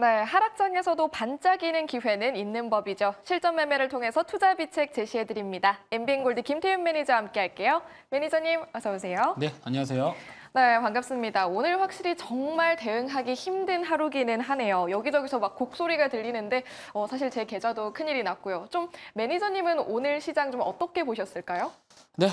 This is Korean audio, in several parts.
네, 하락장에서도 반짝이는 기회는 있는 법이죠. 실전 매매를 통해서 투자 비책 제시해드립니다. MBN골드 김태윤 매니저와 함께할게요. 매니저님, 어서 오세요. 네, 안녕하세요. 네, 반갑습니다. 오늘 확실히 정말 대응하기 힘든 하루기는 하네요. 여기저기서 막 곡소리가 들리는데 사실 제 계좌도 큰일이 났고요. 좀 매니저님은 오늘 시장 좀 어떻게 보셨을까요? 네,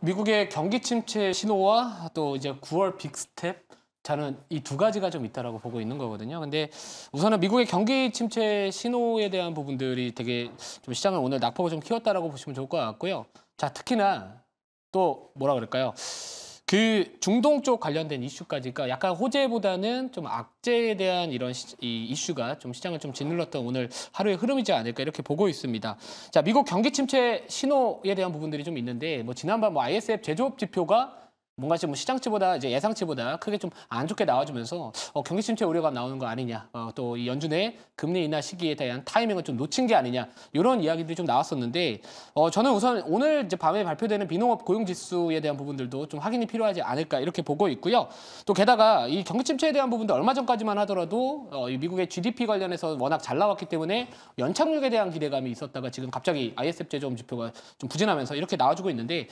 미국의 경기 침체 신호와 또 이제 9월 빅스텝 저는 이 두 가지가 좀 있다라고 보고 있는 거거든요. 근데 우선은 미국의 경기 침체 신호에 대한 부분들이 되게 좀 시장을 오늘 낙폭을 좀 키웠다라고 보시면 좋을 것 같고요. 자, 특히나 또 뭐라 그럴까요? 그 중동 쪽 관련된 이슈까지, 그러니까 약간 호재보다는 좀 악재에 대한 이런 이 이슈가 좀 시장을 좀 짓눌렀던 오늘 하루의 흐름이지 않을까 이렇게 보고 있습니다. 자, 미국 경기 침체 신호에 대한 부분들이 좀 있는데, 지난번 ISF 제조업 지표가 뭔가 좀 시장치보다 이제 예상치보다 크게 좀 안 좋게 나와주면서 경기 침체 우려가 나오는 거 아니냐, 또 이 연준의 금리 인하 시기에 대한 타이밍을 좀 놓친 게 아니냐 이런 이야기들이 좀 나왔었는데 저는 우선 오늘 이제 밤에 발표되는 비농업 고용 지수에 대한 부분들도 좀 확인이 필요하지 않을까 이렇게 보고 있고요. 또 게다가 이 경기 침체에 대한 부분도 얼마 전까지만 하더라도 이 미국의 GDP 관련해서 워낙 잘 나왔기 때문에 연착륙에 대한 기대감이 있었다가 지금 갑자기 ISF 제조업 지표가 좀 부진하면서 이렇게 나와주고 있는데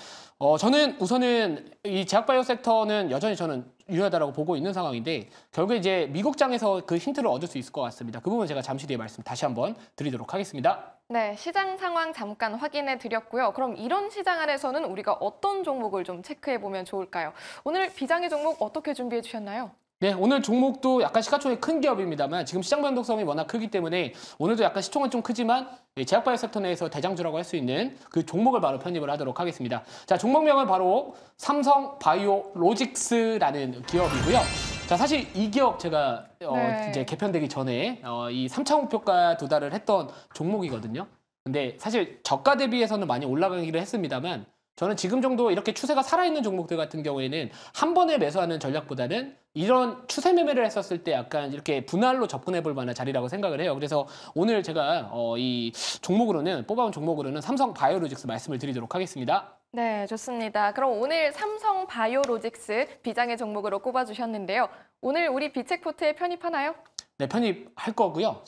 저는 우선은 이 제약바이오 섹터는 여전히 저는 유효하다고 보고 있는 상황인데 결국에 이제 미국장에서 그 힌트를 얻을 수 있을 것 같습니다. 그 부분 제가 잠시 뒤에 말씀 다시 한번 드리도록 하겠습니다. 네, 시장 상황 잠깐 확인해 드렸고요. 그럼 이런 시장 안에서는 우리가 어떤 종목을 좀 체크해 보면 좋을까요? 오늘 비장의 종목 어떻게 준비해 주셨나요? 네, 오늘 종목도 약간 시가총액 큰 기업입니다만 지금 시장 변동성이 워낙 크기 때문에 오늘도 약간 시총은 좀 크지만 제약바이오 섹터 내에서 대장주라고 할 수 있는 그 종목을 바로 편입을 하도록 하겠습니다. 자, 종목명은 바로 삼성바이오로직스라는 기업이고요. 자, 사실 이 기업 제가 이제 개편되기 전에 이 3차 목표가 도달을 했던 종목이거든요. 근데 사실 저가 대비해서는 많이 올라가기를 했습니다만 저는 지금 정도 이렇게 추세가 살아있는 종목들 같은 경우에는 한 번에 매수하는 전략보다는 이런 추세 매매를 했었을 때 약간 이렇게 분할로 접근해 볼 만한 자리라고 생각을 해요. 그래서 오늘 제가 이 종목으로는 뽑아온 종목으로는 삼성바이오로직스 말씀을 드리도록 하겠습니다. 네, 좋습니다. 그럼 오늘 삼성바이오로직스 비장의 종목으로 꼽아주셨는데요. 오늘 우리 비책포트에 편입하나요? 네, 편입할 거고요.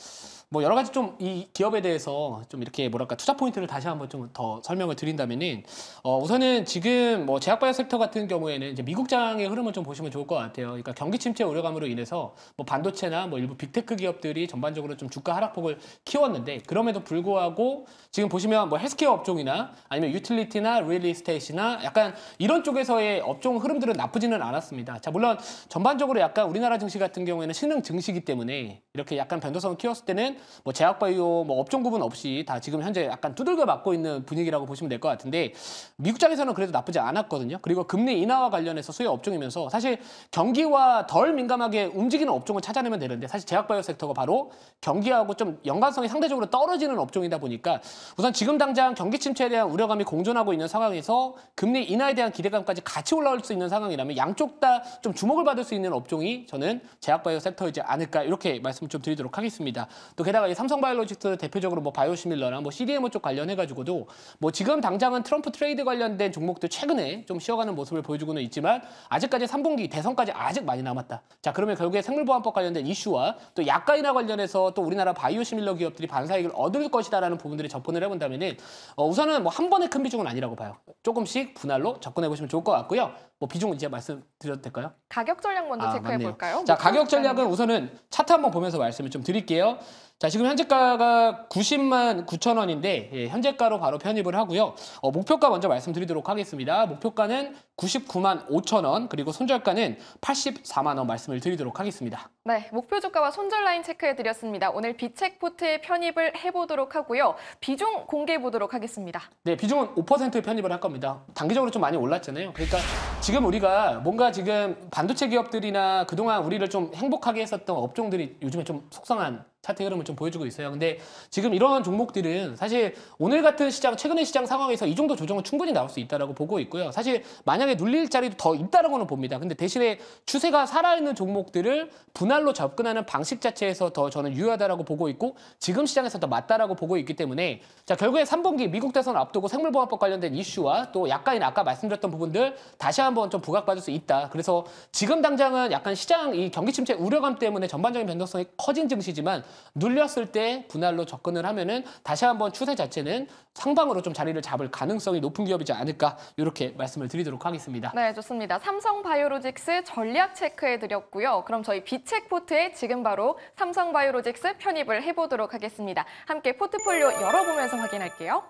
여러 가지 좀 이 기업에 대해서 좀 이렇게 뭐랄까 투자 포인트를 다시 한번 좀 더 설명을 드린다면은 우선은 지금 제약바이오 섹터 같은 경우에는 이제 미국장의 흐름을 좀 보시면 좋을 것 같아요. 그러니까 경기 침체 우려감으로 인해서 반도체나 일부 빅테크 기업들이 전반적으로 좀 주가 하락폭을 키웠는데 그럼에도 불구하고 지금 보시면 헬스케어 업종이나 아니면 유틸리티나 리얼 이스테이트나 약간 이런 쪽에서의 업종 흐름들은 나쁘지는 않았습니다. 자, 물론 전반적으로 약간 우리나라 증시 같은 경우에는 신흥 증시이기 때문에 이렇게 약간 변동성을 키웠을 때는 제약바이오 업종 구분 없이 다 지금 현재 약간 두들겨 맞고 있는 분위기라고 보시면 될 것 같은데 미국장에서는 그래도 나쁘지 않았거든요. 그리고 금리 인하와 관련해서 수요 업종이면서 사실 경기와 덜 민감하게 움직이는 업종을 찾아내면 되는데 사실 제약바이오 섹터가 바로 경기하고 좀 연관성이 상대적으로 떨어지는 업종이다 보니까 우선 지금 당장 경기 침체에 대한 우려감이 공존하고 있는 상황에서 금리 인하에 대한 기대감까지 같이 올라올 수 있는 상황이라면 양쪽 다 좀 주목을 받을 수 있는 업종이 저는 제약바이오 섹터이지 않을까 이렇게 말씀을 좀 드리도록 하겠습니다. 또 게다가 이 삼성바이오로직스 대표적으로 바이오시밀러나 CDMO 쪽 관련해가지고도 지금 당장은 트럼프 트레이드 관련된 종목들 최근에 좀 쉬어가는 모습을 보여주고는 있지만 아직까지 3분기 대선까지 아직 많이 남았다. 자, 그러면 결국에 생물보안법 관련된 이슈와 또 약가 인하 관련해서 또 우리나라 바이오시밀러 기업들이 반사이익을 얻을 것이다라는 부분들이 접근을 해본다면은 우선은 한 번의 큰 비중은 아니라고 봐요. 조금씩 분할로 접근해 보시면 좋을 것 같고요. 비중 이제 말씀드려도 될까요? 가격 전략 먼저 체크해 볼까요? 자, 가격 전략은 우선은 차트 한번 보면서 말씀을 좀 드릴게요. 자, 지금 현재가가 90만 9천 원인데 현재가로 바로 편입을 하고요. 목표가 먼저 말씀드리도록 하겠습니다. 목표가는 99만 5천 원 그리고 손절가는 84만 원 말씀을 드리도록 하겠습니다. 네, 목표 주가와 손절 라인 체크해 드렸습니다. 오늘 비책포트에 편입을 해보도록 하고요. 비중 공개해 보도록 하겠습니다. 네, 비중은 5%에 편입을 할 겁니다. 단기적으로 좀 많이 올랐잖아요. 그러니까 지금 우리가 뭔가 지금 반도체 기업들이나 그동안 우리를 좀 행복하게 했었던 업종들이 요즘에 좀 속상한 차트 흐름을 좀 보여주고 있어요. 근데 지금 이런 종목들은 사실 오늘 같은 시장, 최근의 시장 상황에서 이 정도 조정은 충분히 나올 수 있다라고 보고 있고요. 사실 만약에 눌릴 자리도 더 있다라고는 봅니다. 근데 대신에 추세가 살아있는 종목들을 분할로 접근하는 방식 자체에서 더 저는 유효하다라고 보고 있고 지금 시장에서 더 맞다라고 보고 있기 때문에 자 결국에 3분기 미국 대선 앞두고 생물보안법 관련된 이슈와 또 약간의 아까 말씀드렸던 부분들 다시 한번 좀 부각받을 수 있다. 그래서 지금 당장은 약간 시장 이 경기 침체 우려감 때문에 전반적인 변동성이 커진 증시지만 눌렸을 때 분할로 접근을 하면은 다시 한번 추세 자체는 상방으로 좀 자리를 잡을 가능성이 높은 기업이지 않을까 이렇게 말씀을 드리도록 하겠습니다. 네, 좋습니다. 삼성바이오로직스 전략 체크해드렸고요. 그럼 저희 비책포트에 지금 바로 삼성바이오로직스 편입을 해보도록 하겠습니다. 함께 포트폴리오 열어보면서 확인할게요.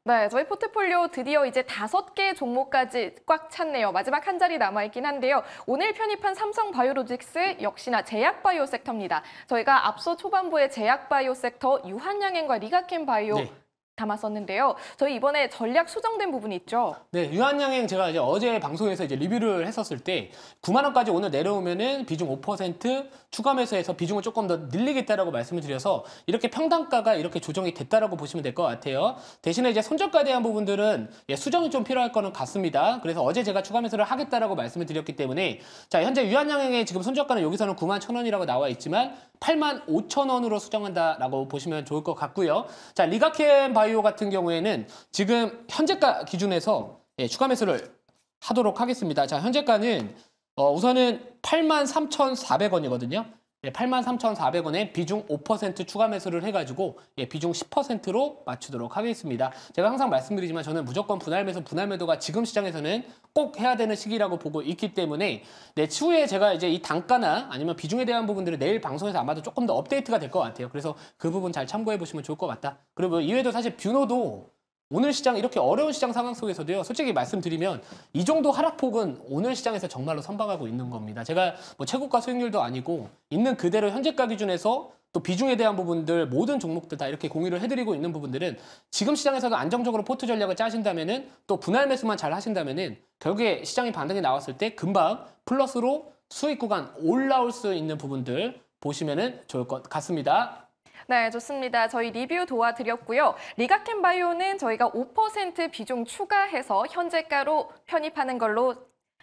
네, 저희 포트폴리오 드디어 이제 5개 종목까지 꽉 찼네요. 마지막 한 자리 남아있긴 한데요. 오늘 편입한 삼성바이오로직스 역시나 제약바이오 섹터입니다. 저희가 앞서 초반부에 제약바이오 섹터 유한양행과 리가켄바이오 네. 담았었는데요. 저희 이번에 전략 수정된 부분이 있죠. 네, 유한양행 제가 이제 어제 방송에서 이제 리뷰를 했었을 때 9만 원까지 오늘 내려오면은 비중 5% 추가 매수해서 비중을 조금 더 늘리겠다라고 말씀을 드려서 이렇게 평단가가 이렇게 조정이 됐다라고 보시면 될 것 같아요. 대신에 이제 손절가에 대한 부분들은 수정이 좀 필요할 거는 같습니다. 그래서 어제 제가 추가 매수를 하겠다라고 말씀을 드렸기 때문에 자 현재 유한양행의 지금 손절가는 여기서는 9만 1,000원이라고 나와 있지만 8만 5천 원으로 수정한다라고 보시면 좋을 것 같고요. 자 리가켄 바이오 같은 경우에는 지금 현재가 기준에서 추가 매수를 하도록 하겠습니다. 자 현재가는 우선은 8만 3,400원이거든요. 8만 3,400원에 비중 5% 추가 매수를 해가지고 비중 10%로 맞추도록 하겠습니다. 제가 항상 말씀드리지만 저는 무조건 분할 매수, 분할 매도가 지금 시장에서는 꼭 해야 되는 시기라고 보고 있기 때문에 추후에 제가 이제 이 단가나 아니면 비중에 대한 부분들을 내일 방송에서 아마도 조금 더 업데이트가 될 것 같아요. 그래서 그 부분 잘 참고해 보시면 좋을 것 같다. 그리고 이외에도 사실 뷰노도 오늘 시장 이렇게 어려운 시장 상황 속에서도요. 솔직히 말씀드리면 이 정도 하락폭은 오늘 시장에서 정말로 선방하고 있는 겁니다. 제가 뭐 최고가 수익률도 아니고 있는 그대로 현재가 기준에서 또 비중에 대한 부분들 모든 종목들 다 이렇게 공유를 해드리고 있는 부분들은 지금 시장에서도 안정적으로 포트 전략을 짜신다면은 또 분할 매수만 잘 하신다면은 결국에 시장이 반등이 나왔을 때 금방 플러스로 수익 구간 올라올 수 있는 부분들 보시면은 좋을 것 같습니다. 네, 좋습니다. 저희 리뷰 도와드렸고요. 리가켄바이오는 저희가 5% 비중 추가해서 현재가로 편입하는 걸로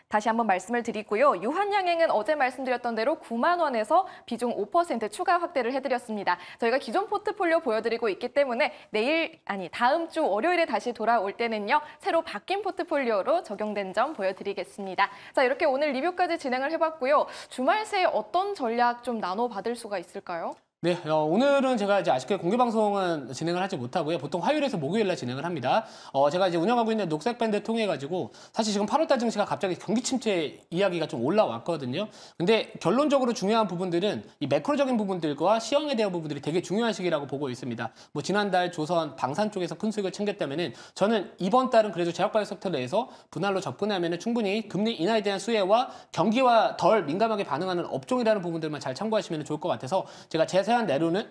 다시 한번 말씀을 드리고요. 유한양행은 어제 말씀드렸던 대로 9만 원에서 비중 5% 추가 확대를 해드렸습니다. 저희가 기존 포트폴리오 보여드리고 있기 때문에 다음 주 월요일에 다시 돌아올 때는요. 새로 바뀐 포트폴리오로 적용된 점 보여드리겠습니다. 자, 이렇게 오늘 리뷰까지 진행을 해봤고요. 주말 새에 어떤 전략 좀 나눠받을 수가 있을까요? 네, 오늘은 제가 이제 아쉽게 공개 방송은 진행을 하지 못하고요. 보통 화요일에서 목요일날 진행을 합니다. 제가 이제 운영하고 있는 녹색 밴드 통해 가지고 사실 지금 8월달 증시가 갑자기 경기 침체 이야기가 좀 올라왔거든요. 근데 결론적으로 중요한 부분들은 이 매크로적인 부분들과 시황에 대한 부분들이 되게 중요한 시기라고 보고 있습니다. 뭐 지난달 조선 방산 쪽에서 큰 수익을 챙겼다면은 저는 이번 달은 그래도 제약바이오 섹터 내에서 분할로 접근하면은 충분히 금리 인하에 대한 수혜와 경기와 덜 민감하게 반응하는 업종이라는 부분들만 잘 참고하시면 좋을 것 같아서 제가 자세한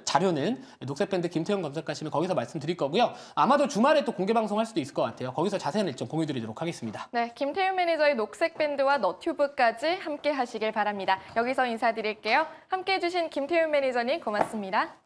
자료는 녹색밴드 김태형 검색하시면 거기서 말씀드릴 거고요. 아마도 주말에 또 공개 방송할 수도 있을 것 같아요. 거기서 자세한 일정 공유드리도록 하겠습니다. 네, 김태윤 매니저의 녹색밴드와 너튜브까지 함께 하시길 바랍니다. 여기서 인사드릴게요. 함께 해주신 김태윤 매니저님 고맙습니다.